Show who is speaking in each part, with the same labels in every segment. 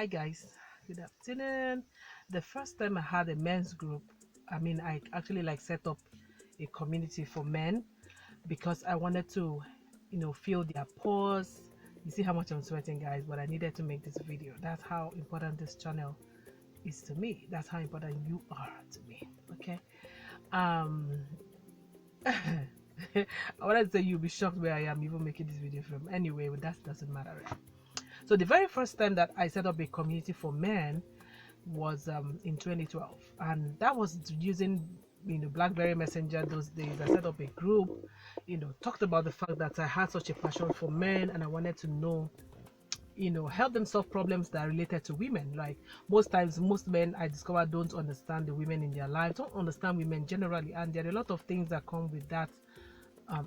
Speaker 1: Hi guys, good afternoon. The first time I had a men's group, I actually set up a community for men because I wanted to, feel their pause. You see how much I'm sweating, guys, but I needed to make this video. That's how important this channel is to me. That's how important you are to me. Okay. Um, I wanted to say you'll be shocked where I am even making this video from. Anyway, but that doesn't matter. Right? So the very first time that I set up a community for men was in 2012, and that was using BlackBerry Messenger. Those days I set up a group, talked about the fact that I had such a passion for men and I wanted to know, help them solve problems that are related to women. Like most times, most men I discover don't understand the women in their lives, don't understand women generally, and there are a lot of things that come with that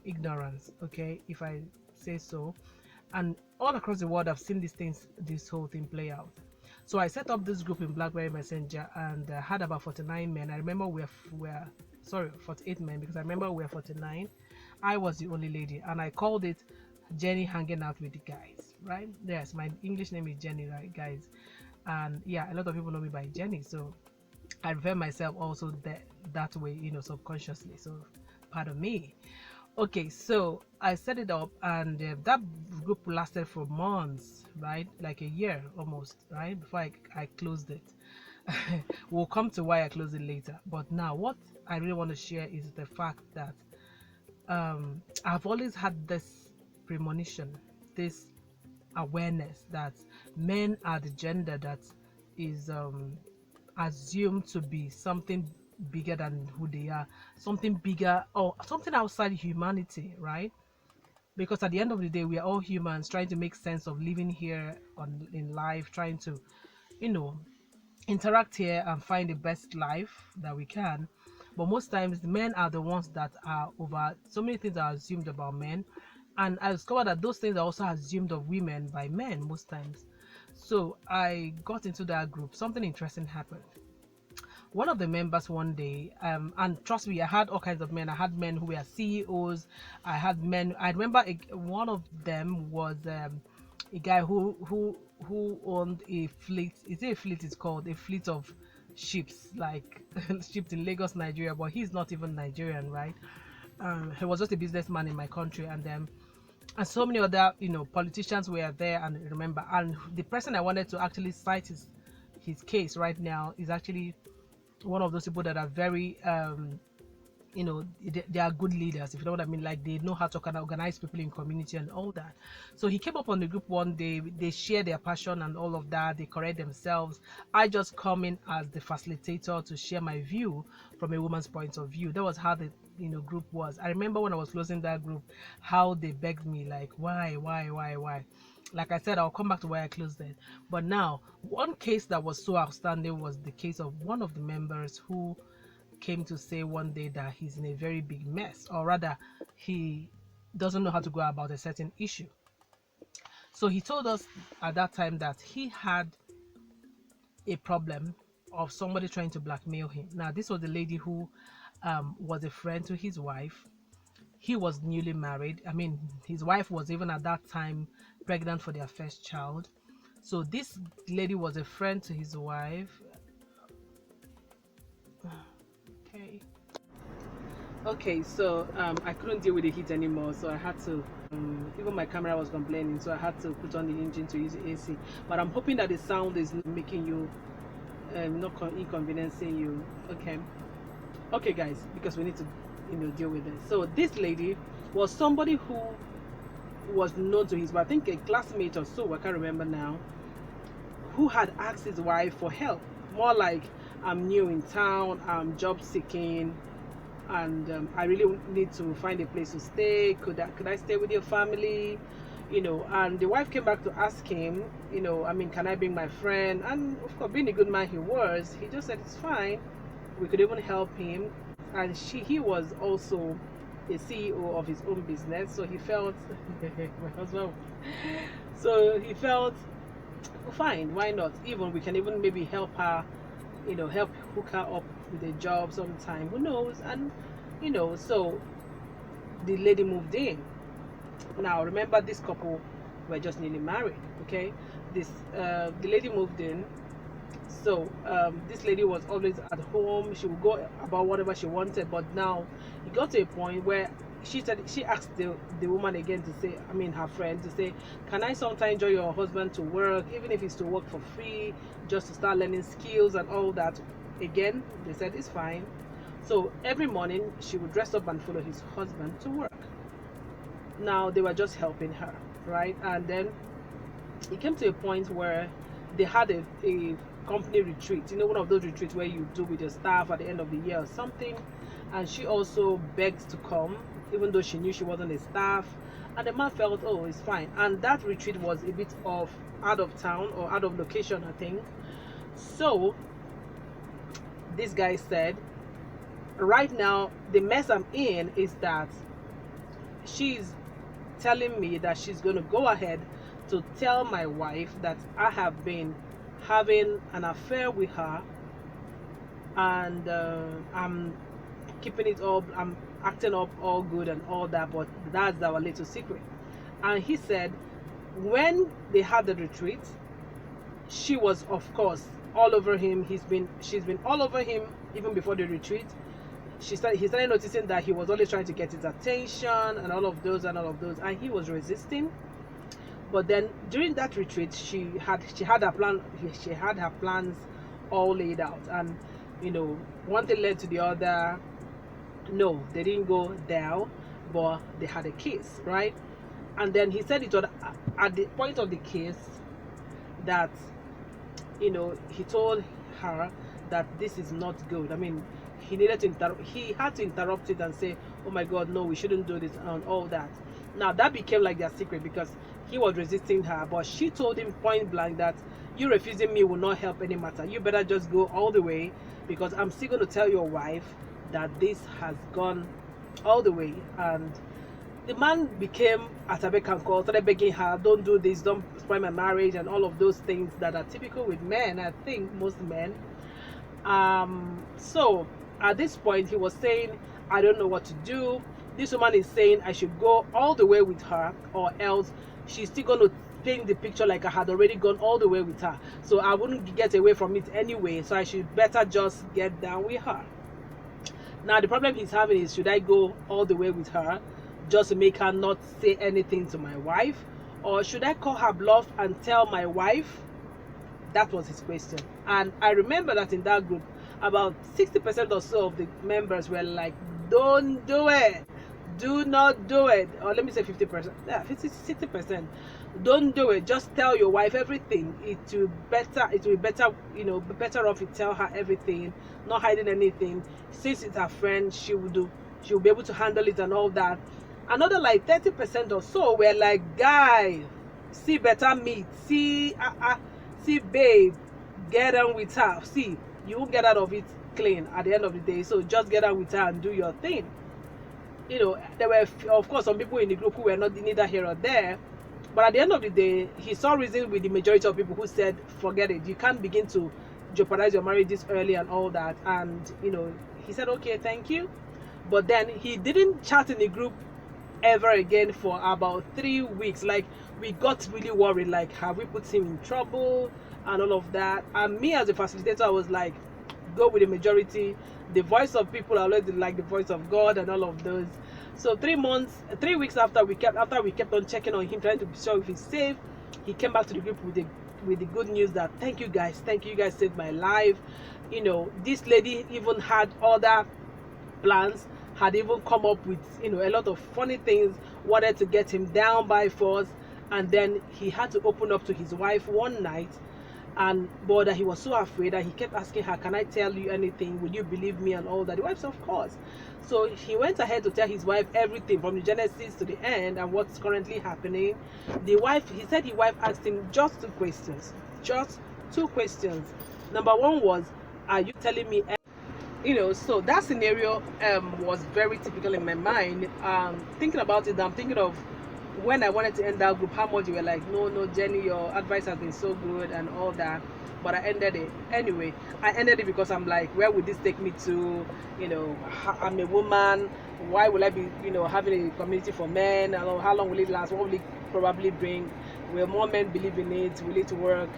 Speaker 1: ignorance, okay, if I say so. And all across the world I've seen this whole thing play out. So I set up this group in BlackBerry Messenger and had about 49 men. I remember we're sorry, 48 men, because I remember we're 49. I was the only lady, and I called it Jenny hanging out with the guys, right? Yes, my English name is Jenny, right, guys? And yeah, a lot of people know me by Jenny, so I refer myself also that way, subconsciously. So pardon me. Okay, so I set it up, and that group lasted for months, right? Like a year almost, right? Before I closed it. We'll come to why I closed it later. But now, what I really want to share is the fact that I've always had this premonition, this awareness that men are the gender that is assumed to be something bigger than who they are, something bigger or something outside humanity, right? Because at the end of the day, we are all humans trying to make sense of living here in life, trying to, you know, interact here and find the best life that we can. But most times, the men are the ones that are over. So many things are assumed about men, and I discovered that those things are also assumed of women by men most times. So I got into that group. Something interesting happened. One of the members one day, and trust me, I had all kinds of men. I had men who were CEOs. I had men. I remember one of them was a guy who owned a fleet. Is it a fleet? It's called a fleet of ships, like ships in Lagos, Nigeria. But he's not even Nigerian, right? He was just a businessman in my country, and so many other politicians were there. And remember, and the person I wanted to actually cite his case right now is actually one of those people that are very they are good leaders, if you know what I mean. Like they know how to kind of organize people in community and all that. So he came up on the group one day. They share their passion and all of that. They correct themselves. I just come in as the facilitator to share my view from a woman's point of view. That was how the group was. I remember when I was closing that group, how they begged me, like, why. Like I said, I'll come back to why I closed it. But now, one case that was so outstanding was the case of one of the members who came to say one day that he's in a very big mess, or rather, he doesn't know how to go about a certain issue. So he told us at that time that he had a problem of somebody trying to blackmail him. Now, this was the lady who was a friend to his wife. He was newly married. I mean, his wife was even at that time pregnant for their first child. So this lady was a friend to his wife. Okay. Okay, so I couldn't deal with the heat anymore, so I had to. Even my camera was complaining, so I had to put on the engine to use the AC. But I'm hoping that the sound is not making you, not inconveniencing you. Okay, okay, guys, because we need to, deal with it. So this lady was somebody who was known to his wife, I think a classmate or so, I can't remember now, who had asked his wife for help. More like, I'm new in town, I'm job seeking, and I really need to find a place to stay. Could I stay with your family? And the wife came back to ask him, can I bring my friend? And of course, being a good man he was, he just said it's fine. We could even help him. And he was also a CEO of his own business, so he felt my husband. So he felt fine. Why not? Even we can even maybe help her, help hook her up with a job sometime. Who knows? And so the lady moved in. Now remember, this couple were just newly married, okay? this the lady moved in. So this lady was always at home. She would go about whatever she wanted, but now it got to a point where she asked the woman again to say, I mean her friend, to say, can I sometimes join your husband to work, even if it's to work for free, just to start learning skills and all that. Again, they said it's fine. So every morning she would dress up and follow his husband to work. Now they were just helping her, right? And then it came to a point where they had a company retreat, you know, one of those retreats where you do with your staff at the end of the year or something. And she also begged to come, even though she knew she wasn't a staff. And the man felt, oh, it's fine. And that retreat was a bit of out of town or out of location, I think. So this guy said, right now the mess I'm in is that she's telling me that she's going to go ahead to tell my wife that I have been having an affair with her, and I'm keeping it up, I'm acting up all good and all that, but that's our little secret. And he said when they had the retreat, she was of course all over him. She's been all over him even before the retreat. He started noticing that he was always trying to get his attention and all of those, and he was resisting. But then during that retreat, she had her plans all laid out, and you know, one thing led to the other. No, they didn't go there, but they had a kiss, right? And then he said it was at the point of the kiss that, you know, he told her that this is not good. I mean, he had to interrupt it and say, oh my God, no, we shouldn't do this and all that. Now that became like their secret, because he was resisting her, but she told him point blank that you refusing me will not help any matter. You better just go all the way, because I'm still going to tell your wife that this has gone all the way. And the man became, as I can call, started begging her, don't do this, don't spoil my marriage, and all of those things that are typical with men, I think most men. So at this point he was saying, I don't know what to do. This woman is saying I should go all the way with her, or else she's still going to paint the picture like I had already gone all the way with her, so I wouldn't get away from it anyway, so I should better just get down with her. Now the problem he's having is, should I go all the way with her just to make her not say anything to my wife, or should I call her bluff and tell my wife? That was his question. And I remember that in that group, about 60% or so of the members were like, don't do it, do not do it. Or let me say 50%, yeah, 60%. Don't do it. Just tell your wife everything. It will be better, you know, be better off you tell her everything, not hiding anything. Since it's her friend, she will be able to handle it and all that. Another like 30% or so were like, guy, see better meat, see babe, get on with her. See, you won't get out of it clean at the end of the day, so just get on with her and do your thing. You know, there were of course some people in the group who were not neither here or there, but at the end of the day, he saw reason with the majority of people who said, forget it, you can't begin to jeopardize your marriage this early and all that. And you know, he said, okay, thank you. But then he didn't chat in the group ever again for about 3 weeks. Like, we got really worried, like, have we put him in trouble and all of that. And me as a facilitator, I was like, go with the majority. The voice of people are always like the voice of God and all of those. So 3 weeks after we kept on checking on him, trying to be sure if he's safe, he came back to the group with the good news that thank you guys saved my life. You know, this lady even had other plans, had even come up with, you know, a lot of funny things, wanted to get him down by force. And then he had to open up to his wife one night, and but he was so afraid that he kept asking her, can I tell you anything, will you believe me and all that? The wife said, of course. So he went ahead to tell his wife everything from the Genesis to the end and what's currently happening. He said his wife asked him just two questions. Number one was, are you telling me? You know, so that scenario was very typical in my mind. Thinking about it, I'm thinking of when I wanted to end that group, how much you were like, no, Jenny, your advice has been so good and all that. But I ended it anyway. I ended it because I'm like, where would this take me to? You know, I'm a woman. Why will I be, you know, having a community for men? I don't know, how long will it last? What will it probably bring, will more men believe in it, will it work?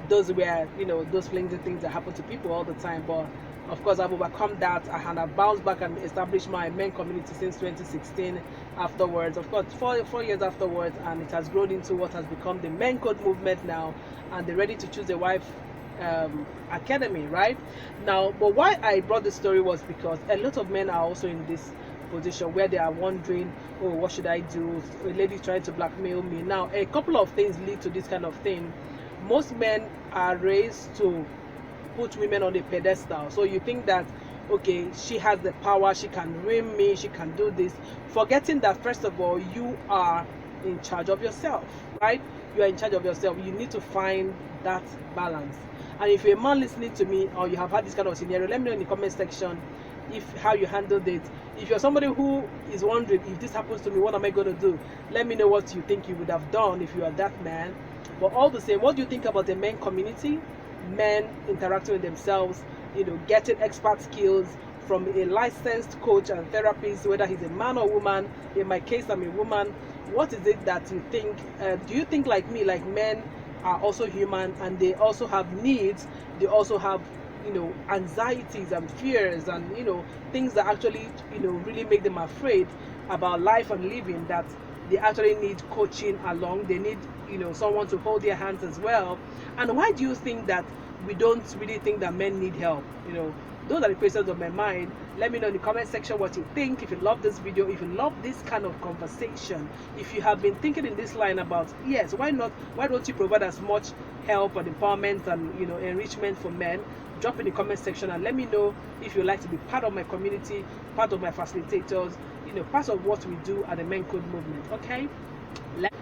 Speaker 1: Those were, those flimsy things that happen to people all the time. But of course, I've overcome that, and I've bounced back and established my men community since 2016. Afterwards, of course, 4 years afterwards, and it has grown into what has become the men code movement now, and the Ready to Choose a Wife academy, right? Now, but why I brought this story was because a lot of men are also in this position where they are wondering, oh, what should I do? A lady trying to blackmail me. Now, a couple of things lead to this kind of thing. Most men are raised to put women on a pedestal. So you think that, okay, she has the power, she can win me, she can do this, forgetting that first of all, you are in charge of yourself, right? You are in charge of yourself. You need to find that balance. And if you're a man listening to me, or you have had this kind of scenario, let me know in the comment section if how you handled it. If you're somebody who is wondering, if this happens to me, what am I going to do? Let me know what you think you would have done if you are that man. But all the same, what do you think about the men community? Men interacting with themselves, getting expert skills from a licensed coach and therapist, whether he's a man or woman. In my case, I'm a woman. What is it that you think? Do you think, like me, like men are also human, and they also have needs? They also have, anxieties and fears, and things that actually, really make them afraid about life and living, that they actually need coaching along. They need, someone to hold their hands as well. And why do you think that we don't really think that men need help? Those are the questions of my mind. Let me know in the comment section what you think. If you love this video, if you love this kind of conversation, if you have been thinking in this line about, yes, why don't you provide as much help and empowerment and enrichment for men, drop in the comment section and let me know if you'd like to be part of my community, part of my facilitators, part of what we do at the Men Code movement. Okay,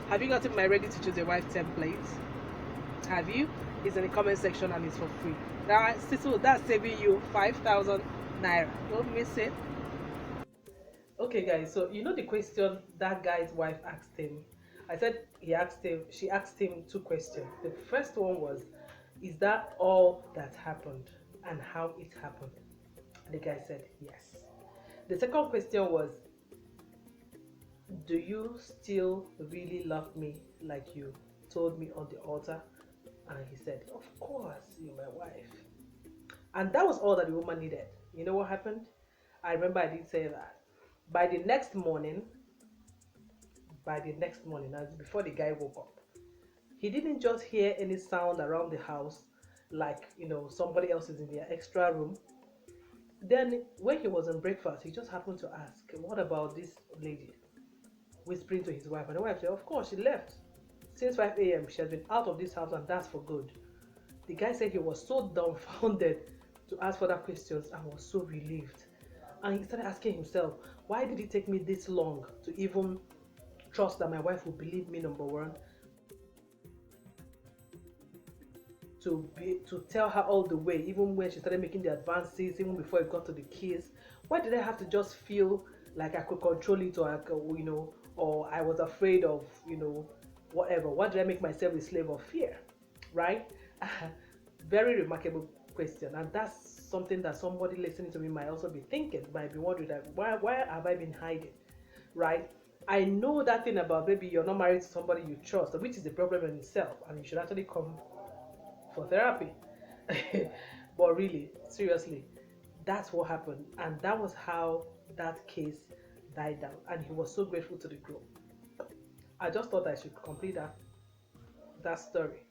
Speaker 1: have you gotten my Ready to Choose a Wife template? Have you? It's in the comment section and it's for free. That's saving you 5,000 naira. Don't miss it. Okay, guys, so the question that guy's wife asked him. I said she asked him two questions. The first one was, is that all that happened, and how it happened? The guy said yes. The second question was, do you still really love me like you told me on the altar? And he said, of course, you're my wife. And that was all that the woman needed. You know what happened? I remember I did say that. By the next morning, as before the guy woke up, he didn't just hear any sound around the house, like somebody else is in their extra room. Then when he was on breakfast, he just happened to ask, what about this lady? Whispering to his wife, and the wife said, of course, she left since 5 a.m. She has been out of this house, and that's for good. The guy said he was so dumbfounded to ask further questions and was so relieved. And he started asking himself, why did it take me this long to even trust that my wife would believe me, number one, to tell her all the way, even when she started making the advances, even before it got to the kiss. Why did I have to just feel like I could control it, or I was afraid of, whatever? Why did I make myself a slave of fear? Right? Very remarkable question, and that's something that somebody listening to me might also be thinking, might be wondering that why have I been hiding, right? I know that thing about maybe you're not married to somebody you trust, which is a problem in itself, and you should actually come for therapy. But really, seriously, that's what happened, and that was how that case died down, and he was so grateful to the group. I just thought I should complete that story.